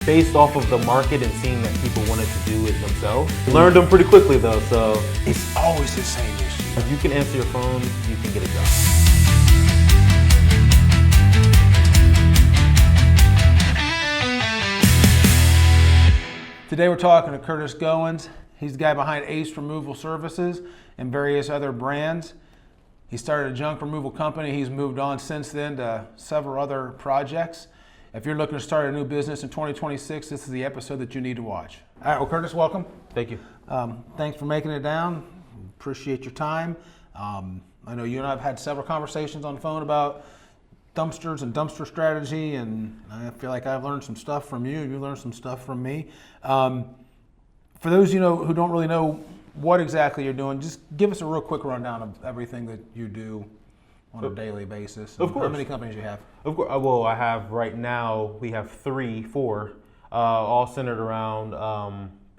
based off of the market and seeing that people wanted to do it themselves. Learned them pretty quickly though, so It's always the same issue. if you can answer your phone, you can get a job. Today we're talking to Kurtis Goines. He's the guy behind Ace Removal Services and various other brands. He started a junk removal company. He's moved on since then to several other projects. If you're looking to start a new business in 2026, this is the episode that you need to watch. All right, well, Kurtis, welcome. Thank you. Thanks for making it down. Appreciate your time. I know you and I have had several conversations on the phone about dumpsters and dumpster strategy, and I feel like I've learned some stuff from you, and you learned some stuff from me. For those who don't really know what exactly you're doing, just give us a real quick rundown of everything that you do on a daily basis. Of course. How many companies you have? Of course. Well, I have right now, we have four, all centered around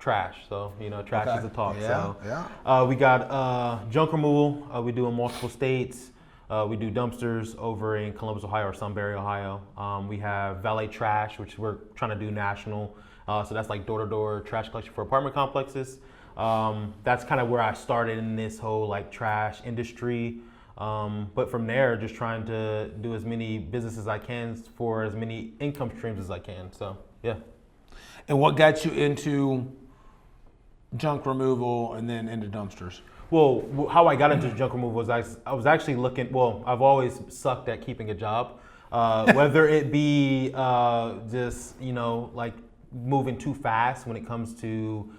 trash. So, trash Okay. is a talk. Yeah. We got junk removal. We do in multiple states. We do dumpsters over in Columbus, Ohio, or Sunbury, Ohio. We have valet trash, which we're trying to do national. So that's like door-to-door trash collection for apartment complexes. That's kind of where I started in this whole like trash industry. But from there, just trying to do as many businesses as I can for as many income streams as I can. So, yeah. And what got you into junk removal and then into dumpsters? Well, how I got into junk removal was I was actually looking, I've always sucked at keeping a job, whether it be just, like moving too fast when it comes to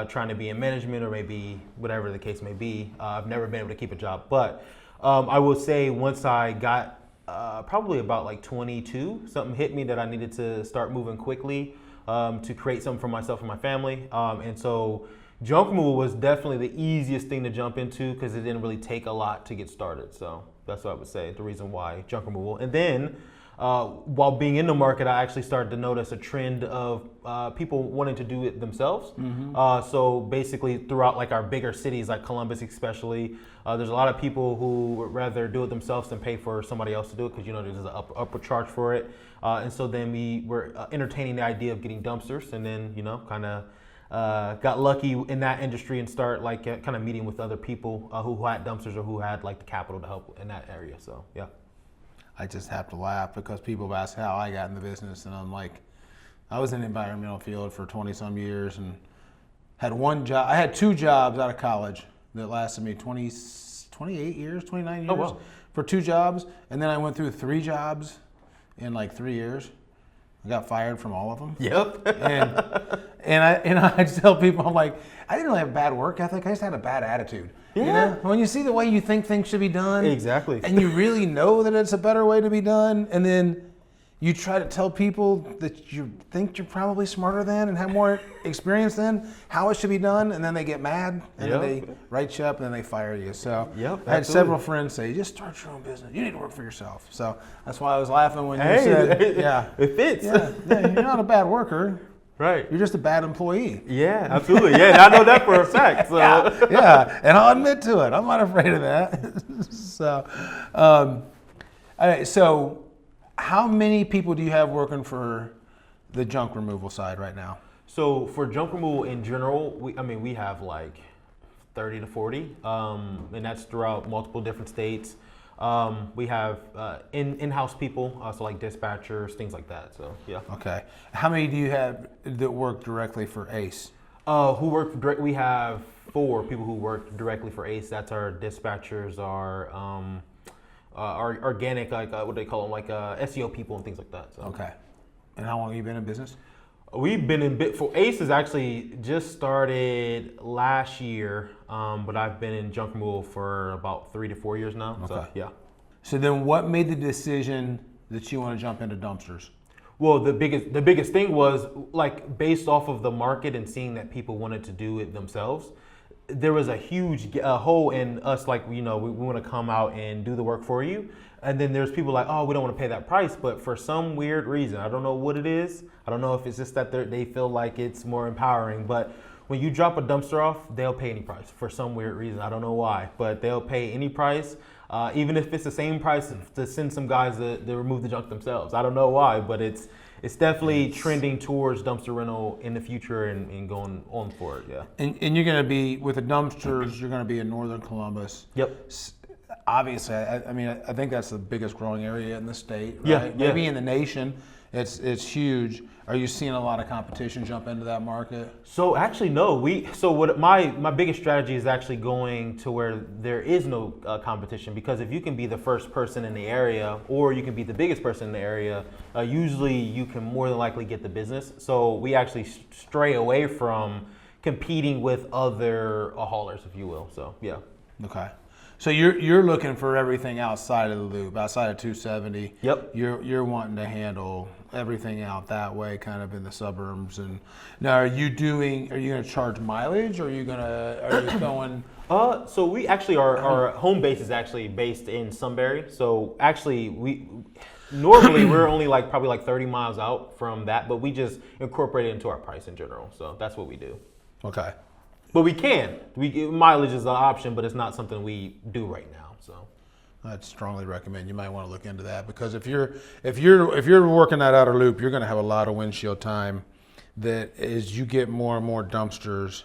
trying to be in management or maybe whatever the case may be. I've never been able to keep a job. But I will say once I got probably about like 22, something hit me that I needed to start moving quickly to create something for myself and my family. And so junk removal was definitely the easiest thing to jump into because it didn't really take a lot to get started. So that's what I would say, the reason why junk removal. And then while being in the market, I actually started to notice a trend of people wanting to do it themselves. Mm-hmm. So basically throughout like our bigger cities, like Columbus especially, there's a lot of people who would rather do it themselves than pay for somebody else to do it because there's an upward charge for it. And so then we were entertaining the idea of getting dumpsters and then, kind of got lucky in that industry and start like kind of meeting with other people who had dumpsters or who had like the capital to help in that area. So, yeah. I just have to laugh because people have asked how I got in the business, and I'm like, I was in the environmental field for 20 some years and had one job. I had two jobs out of college that lasted me 28 years, 29 years. Oh, wow. For two jobs. And then I went through three jobs in like 3 years. I got fired from all of them. Yep. and I just tell people, I'm like, I didn't really have a bad work ethic. I just had a bad attitude. Yeah. When you see the way you think things should be done. Exactly. And you really know that it's a better way to be done. And then you try to tell people that you think you're probably smarter than and have more experience than how it should be done. And then they get mad and then they write you up and then they fire you. So I had several friends say, just start your own business. You need to work for yourself. So that's why I was laughing when you said, it fits. Yeah, you're not a bad worker. Right. You're just a bad employee. Yeah, absolutely. Yeah, I know that for a fact. So. Yeah, and I'll admit to it. I'm not afraid of that. So, all right, so how many people do you have working for the junk removal side right now? So for junk removal in general, we have like 30 to 40, and that's throughout multiple different states. We have in-house people, so like dispatchers, things like that. So yeah. Okay. How many do you have that work directly for Ace? Who work direct? We have 4 people who work directly for Ace. That's our dispatchers, our organic, like what do they call them, like SEO people and things like that. So. Okay. And how long have you been in business? We've been in for Ace has actually just started last year, but I've been in junk removal for about 3 to 4 years now. Okay. So, yeah. So then, what made the decision that you want to jump into dumpsters? Well, the biggest thing was like based off of the market and seeing that people wanted to do it themselves. There was a huge hole in us, like we want to come out and do the work for you. And then there's people like, oh, we don't want to pay that price, but for some weird reason, I don't know what it is. I don't know if it's just that they feel like it's more empowering, but when you drop a dumpster off, they'll pay any price for some weird reason. I don't know why, but they'll pay any price, even if it's the same price to send some guys to remove the junk themselves. I don't know why, but it's it's definitely trending towards dumpster rental in the future and going on for it. Yeah. And you're going to be with the dumpsters. You're going to be in northern Columbus. Yep. Obviously, I mean, I think that's the biggest growing area in the state. Right? Yeah. Maybe in the nation. It's huge. Are you seeing a lot of competition jump into that market? So actually, no. What my biggest strategy is actually going to where there is no competition, because if you can be the first person in the area, or you can be the biggest person in the area, usually you can more than likely get the business. So we actually stray away from competing with other haulers, if you will. So yeah. Okay. So you're looking for everything outside of the loop, outside of 270. Yep. You're wanting to handle everything out that way, kind of in the suburbs. And now, are you going to charge mileage, or are you going? So we actually our home base is actually based in Sunbury. So actually we're only probably 30 miles out from that, but we just incorporate it into our price in general. So that's what we do. Okay. But we can. Mileage is an option, but it's not something we do right now. So I'd strongly recommend you might want to look into that, because if you're working that outer loop, you're going to have a lot of windshield time. That as you get more and more dumpsters,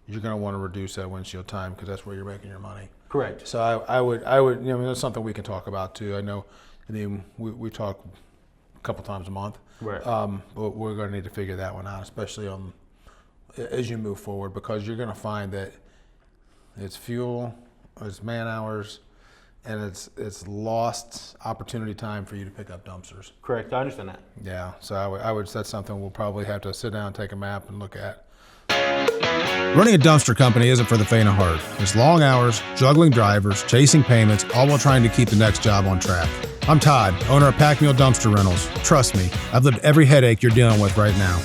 you're going to want to reduce that windshield time, because that's where you're making your money. correct. So I would that's something we can talk about too. We talk a couple times a month, Right. but we're going to need to figure that one out, especially as you move forward, because you're going to find that it's fuel, it's man hours, and it's lost opportunity time for you to pick up dumpsters. Correct. I understand that. Yeah, so I would that's something we'll probably have to sit down, take a map, and look at. Running a dumpster company isn't for the faint of heart. It's long hours, juggling drivers, chasing payments, all while trying to keep the next job on track. I'm Todd, owner of Pack Mule Dumpster Rentals. Trust me, I've lived every headache you're dealing with right now.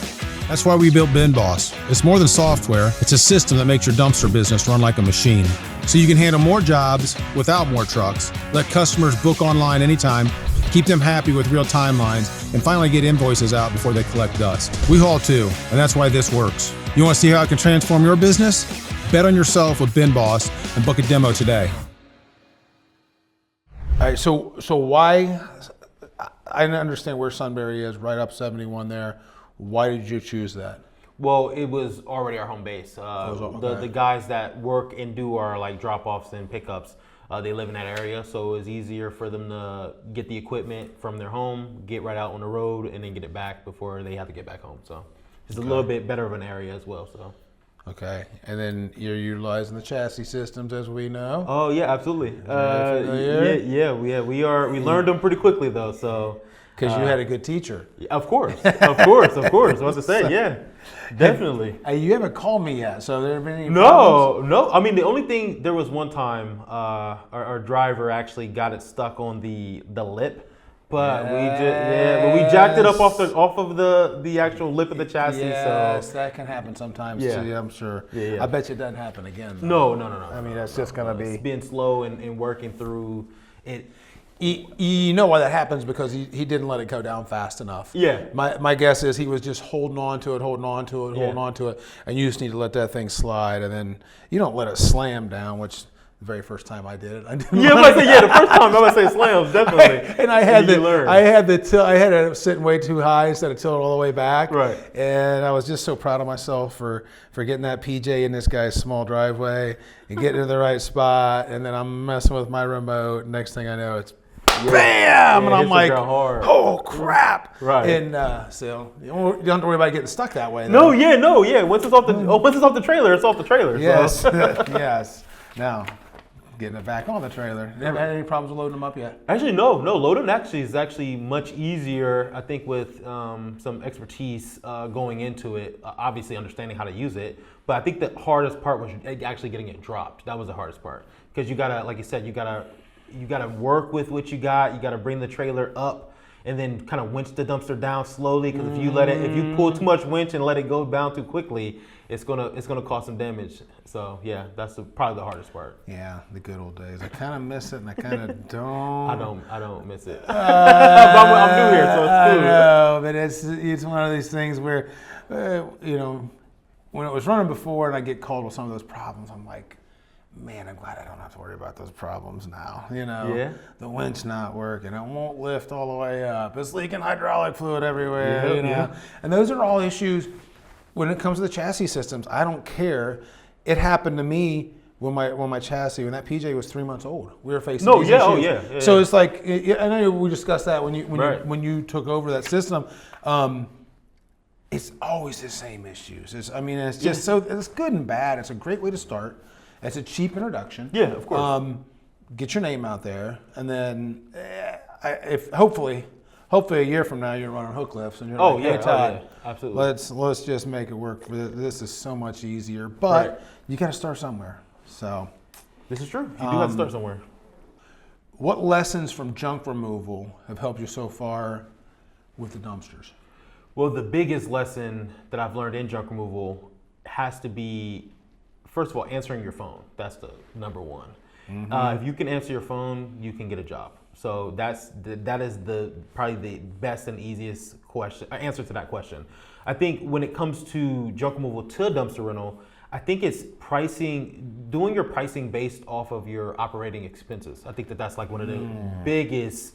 That's why we built Bin Boss. It's more than software. It's a system that makes your dumpster business run like a machine. So you can handle more jobs without more trucks, let customers book online anytime, keep them happy with real timelines, and finally get invoices out before they collect dust. We haul too, and that's why this works. You want to see how it can transform your business? Bet on yourself with Bin Boss and book a demo today. All right, so why, I understand where Sunbury is, right up 71 there. Why did you choose that? Well, it was already our home base. Okay. The guys that work and do our drop-offs and pickups, they live in that area, so it was easier for them to get the equipment from their home, get right out on the road, and then get it back before they have to get back home. So it's a little bit better of an area as well. So. Okay, and then you're utilizing the chassis systems, as we know. Oh yeah, absolutely. We learned them pretty quickly though. So. Because you had a good teacher. Of course. What to say? Yeah, definitely. You haven't called me yet, so there have been any problems? No. I mean, the only thing, there was one time our driver actually got it stuck on the lip, but we jacked it up off of the actual lip of the chassis. Yes, so that can happen sometimes yeah. too, I'm sure. Yeah. I bet you it doesn't happen again. Though. No. I mean, that's just going to be... It's being slow and working through it. You know why that happens, because he didn't let it go down fast enough. Yeah. My guess is he was just holding on to it, and you just need to let that thing slide, and then you don't let it slam down, which the very first time I did it, I didn't. The first time I would say slams, definitely. I had it sitting way too high instead of tilting all the way back. Right. And I was just so proud of myself for getting that PJ in this guy's small driveway and getting to the right spot, and then I'm messing with my remote. Next thing I know, it's bam! And I'm like, oh crap! Right. And so you don't have to worry about getting stuck that way. No. Once it's off the trailer, it's off the trailer. Yes. So. Yes. Now, getting it back on the trailer. Never had any problems with loading them up yet? Actually, no. Loading is actually much easier, I think, with some expertise going into it, obviously understanding how to use it. But I think the hardest part was actually getting it dropped. That was the hardest part. Because you gotta, like you said, you gotta work with what you got. You gotta bring the trailer up and then kind of winch the dumpster down slowly. Because if you pull too much winch and let it go down too quickly, it's gonna cause some damage. So yeah, that's probably the hardest part. Yeah, the good old days. I kind of miss it, and I kind of don't. I don't miss it. I'm new here, so it's cool. I know, but it's one of these things where, when it was running before, and I get called with some of those problems, I'm like, man, I'm glad I don't have to worry about those problems now. You know, Yeah. the winch not working, it won't lift all the way up, it's leaking hydraulic fluid everywhere. You know, Yeah. and those are all issues when it comes to the chassis systems. I don't care. It happened to me when my chassis, when that PJ was 3 months old. We were facing these issues. Yeah. So it's like, I know we discussed that when Right. you took over that system. It's always the same issues. It's just so it's good and bad. It's a great way to start. It's a cheap introduction. Yeah, of course. Get your name out there, and then if hopefully a year from now you're running hook lifts and you're like, hey Todd, absolutely. let's just make it work. For this is so much easier, but Right. you got to start somewhere. So This is true. You do have to start somewhere. what lessons from junk removal have helped you so far with the dumpsters? Well, the biggest lesson that I've learned in junk removal has to be, first of all, answering your phone. That's the number one. If you can answer your phone, you can get a job. So that is probably the best and easiest answer to that question. I think when it comes to junk removal to dumpster rental, I think it's doing your pricing based off of your operating expenses. I think that's like one of the biggest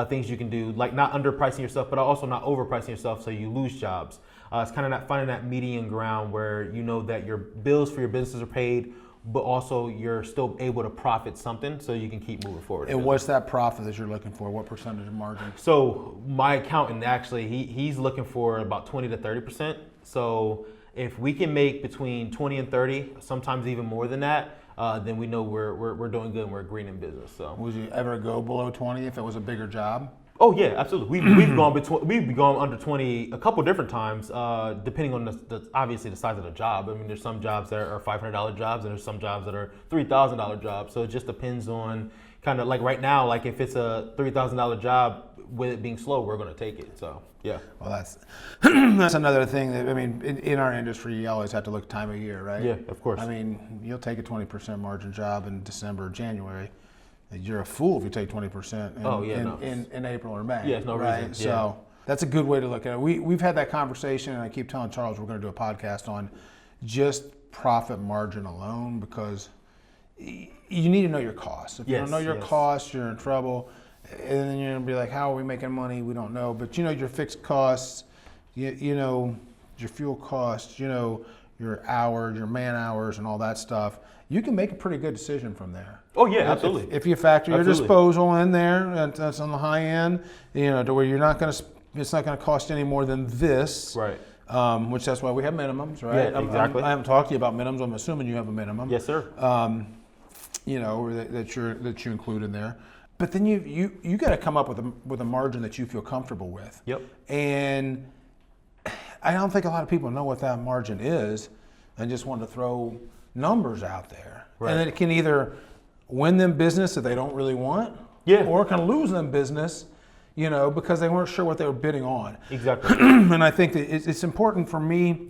things you can do, like not underpricing yourself, but also not overpricing yourself so you lose jobs. It's kind of not finding that median ground where you know that your bills for your businesses are paid, but also you're still able to profit something so you can keep moving forward. And what's that profit that you're looking for? What percentage of margin? So my accountant actually, he's looking for about 20 to 30%. So if we can make between 20 and 30, sometimes even more than that, then we know we're doing good and we're green in business. So Would you ever go below 20 if it was a bigger job? oh yeah, absolutely. We've gone under 20 a couple different times, depending on obviously the size of the job. I mean, there's some jobs that are $500 jobs, and there's some jobs that are $3,000 jobs. So it just depends on kind of like right now, like if it's a $3,000 job with it being slow, we're going to take it. So yeah. Well, that's another thing that, I mean, in our industry, you always have to look time of year, right? Yeah, of course. I mean, you'll take a 20% margin job in December or January. You're a fool if you take 20% in April or May. Yeah, it's no right? reason. So that's a good way to look at it. We've had that conversation, and I keep telling Charles we're going to do a podcast on just profit margin alone, because you need to know your costs. If you don't know your costs, you're in trouble. And then you're going to be like, how are we making money? We don't know. But you know your fixed costs, you know your fuel costs, you know your hours, your man hours, and all that stuff. You can make a pretty good decision from there. Oh yeah, absolutely. If you factor your disposal in there, that's on the high end, you know, to where it's not going to cost any more than this. Right. Which that's why we have minimums, right? Yeah, exactly. I haven't talked to you about minimums. I'm assuming you have a minimum. Yes, sir. You know, that you include in there. But then you got to come up with a margin that you feel comfortable with. Yep. And I don't think a lot of people know what that margin is, and just want to throw numbers out there. Right. And then it can either win them business that they don't really want, or it can lose them business, you know, because they weren't sure what they were bidding on. Exactly. And I think that it's important for me,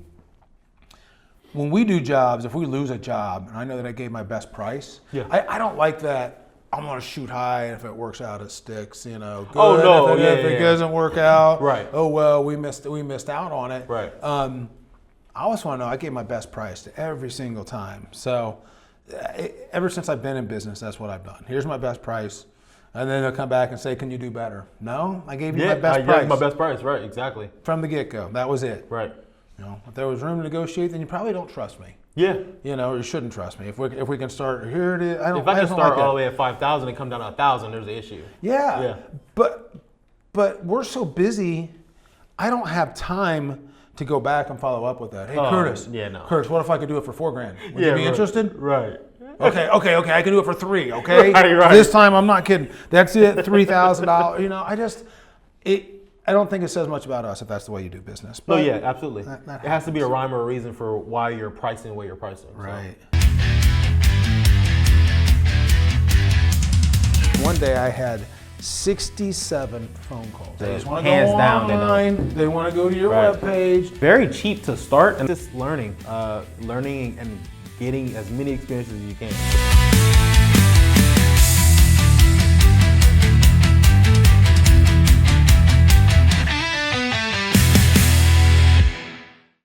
when we do jobs, if we lose a job, and I know that I gave my best price, I don't like that. I'm going to shoot high, and if it works out, it sticks. You know, good. Oh no! If it doesn't work out, right? Oh well, we missed out on it. Right. I always want to know. I gave my best price to every single time. So, ever since I've been in business, that's what I've done. Here's my best price, and then they'll come back and say, "Can you do better?" No, I gave you my best price. Yeah, my best price. Right. Exactly. From the get-go, that was it. Right. You know, if there was room to negotiate, then you probably don't trust me. Yeah. You know, or you shouldn't trust me. If we can start here, it is. If I can start all the way at 5,000 and come down to 1,000, there's an issue. Yeah. Yeah. But we're so busy, I don't have time to go back and follow up with that. Hey, Kurtis. Yeah, no. Kurtis, what if I could do it for $4,000? Would you be interested? Right. Okay, I can do it for $3,000. Okay. Right. This time I'm not kidding. That's it. $3,000. You know, I don't think it says much about us if that's the way you do business. But yeah, absolutely. It has to be a rhyme or a reason for why you're pricing the way you're pricing. Right. One day I had 67 phone calls. They just want to go online. They want to go to your webpage. Very cheap to start, and just learning and getting as many experiences as you can.